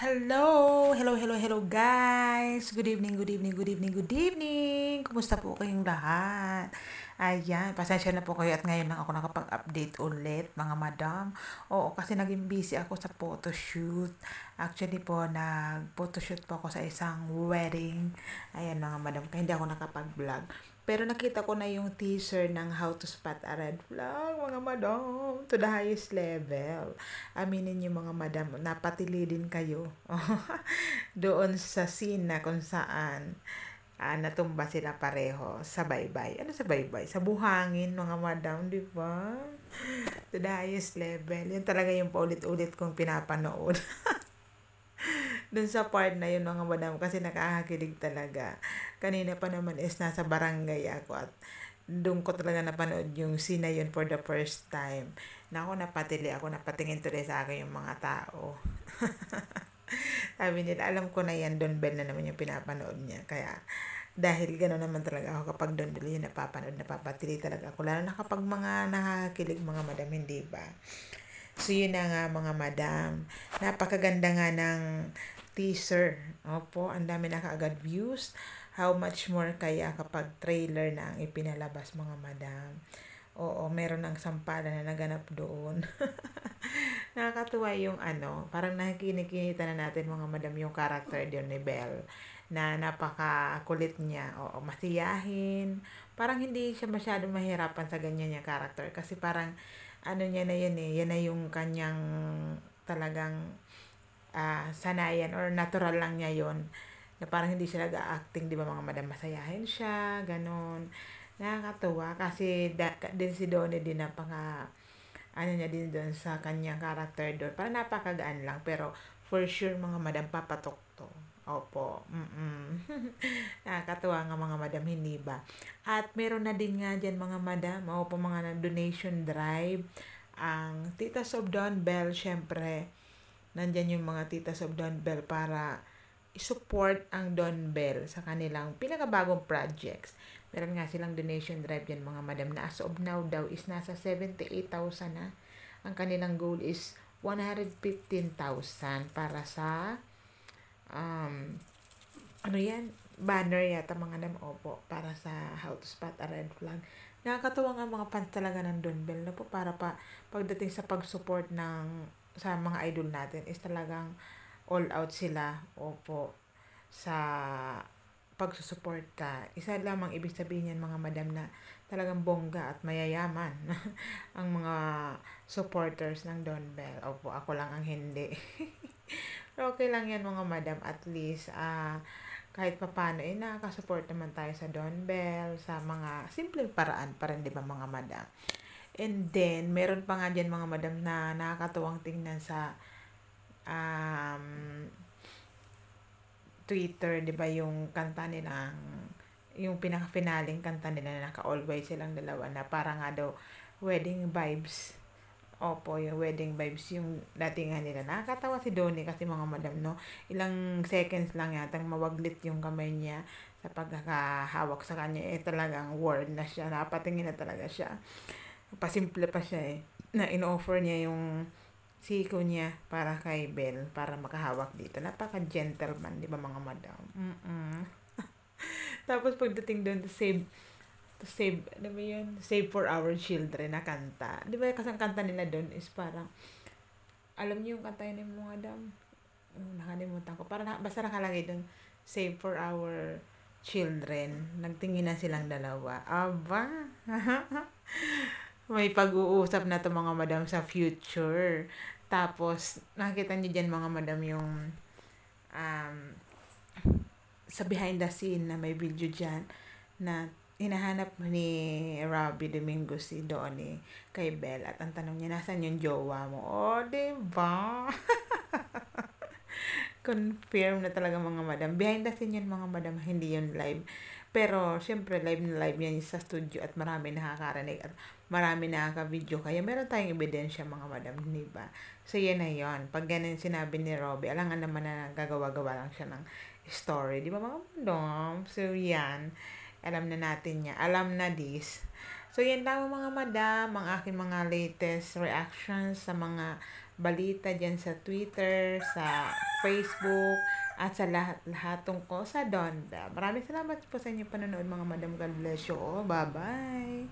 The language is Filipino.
Hello guys. Good evening, good evening, good evening, good evening. Kumusta po kayong lahat? Ayan, pasensya na po kayo at ngayon lang ako nakapag-update ulit, mga madam. Oo, kasi naging busy ako sa photoshoot. Actually po, nag-photoshoot po ako sa isang wedding. Ayan mga madam, kaya hindi ako nakapag-vlog. Pero nakita ko na yung teaser ng How to Spot a Red Flag, mga madam, to the highest level. Aminin niyo mga madam, napatili din kayo doon sa scene na kung saan natumba sila pareho sa baybay. Ano sa baybay? Sa buhangin, mga madam, di ba? To the highest level. Yun talaga yung paulit-ulit kong pinapanood. Dun sa part na yun, mga madam, kasi nakakakilig talaga. Kanina pa naman is nasa barangay ako at doon ko talaga napanood yung scene na yun for the first time. Naku, napatili ako, napatingin tuloy sa akin yung mga tao. Sabi nila, alam ko na yan, Don Bell na naman yung pinapanood niya. Kaya, dahil gano'n naman talaga ako kapag Don Bell yung napapanood, napapatili talaga ako. Lalo na kapag mga nakakakilig mga madam, hindi ba? So, yun na nga mga madam. Napakaganda nga ng teaser. Opo, ang dami na kaagad views. How much more kaya kapag trailer na ang ipinalabas mga madam. Oo, meron ng sampalan na naganap doon. Nakakatuwa yung parang nakikinikita na natin mga madam yung character doon ni Belle na napakakulit niya. Oo, masiyahin. Parang hindi siya masyadong mahirapan sa ganyan niya character kasi parang niya na yun eh, yan na yung kanyang talagang sanayan or natural lang niya yon na parang hindi siya nag-acting, di ba mga madam, masayahin siya, ganon. Nakakatuwa kasi din si Donnie din napaka niya din doon sa kanyang character doon. Parang napakagaan lang pero for sure mga madam papatok to. Opo. Nakakatuwa nga mga madam, hindi ba? At meron na din nga dyan mga madam, opo, mga donation drive. Ang Titas of Don Bell, syempre, nandyan yung mga Titas of Don Bell para i-support ang Don Bell sa kanilang pinakabagong projects. Meron nga silang donation drive yan mga madam na as of now daw is nasa 78,000 na. Ang kanilang goal is 115,000 para sa banner yata mga madam, opo, para sa How to Spot a Red Flag. Nakakatuwa nga mga fans talaga ng Don Bell na po para pa pagdating sa pag-support sa mga idol natin is talagang all out sila, opo, sa pagsusuporta. Isa lamang ibig sabihin yan mga madam na talagang bongga at mayayaman ang mga supporters ng Don Bell. Opo, ako lang ang hindi. Pero okay lang yan mga madam, at least kahit papano nakaka-support naman tayo sa Don Bell sa mga simpleng paraan pa rin, di ba mga madam? And then, meron pa nga dyan mga madam na nakakatuwang tingnan sa Twitter, 'di ba, yung kanta nilang yung pinaka-finaling kanta nila na naka-always silang dalawa na para nga daw wedding vibes. Opo, yung wedding vibes yung datingan nila. Nakakatawa si Donnie kasi mga madam, no? Ilang seconds lang yata mawaglit yung kamay niya sa pagkakahawak sa kanya. Talagang word na siya. Napatingin na talaga siya. Pasimple pa siya eh. Na in-offer niya yung siko niya para kay Belle para makahawak dito. Napaka-gentleman, di ba mga madam? Tapos pagdating doon ano ba yun? Save for our children na kanta. Di ba kasi ang kanta nila doon is parang, alam niyo yung kanta yun ng mga madam? Nakalimutan ko. Parang basta nakalagay doon, save for our children. Nagtingin na silang dalawa. Aba! May pag-uusap na to mga madam sa future. Tapos, nakikita niyo dyan mga madam yung sa behind the scene na may video dyan na hinahanap ni Robbie Domingo si Donnie kay Belle. At ang tanong niya, nasan yung jowa mo? Oh, diba? Confirm na talaga mga madam. Behind the scene yun mga madam, hindi yun live. Pero, syempre, live na live yan sa studio at marami nakakarinig at marami nakaka-video. Kaya meron tayong ebidensya mga madam, di ba? So, yan na yun. Pag ganun sinabi ni Robbie, alangan naman na gagawa-gawa lang siya ng story. Di ba mga madam? So, yan. Alam na natin niya. Alam na this. So, yan lang mga madam, ang aking mga latest reactions sa mga balita dyan sa Twitter, sa Facebook, at sa lahat-lahat tungkol sa Donda. Maraming salamat po sa inyong panonood mga madam. God bless you all. Bye-bye!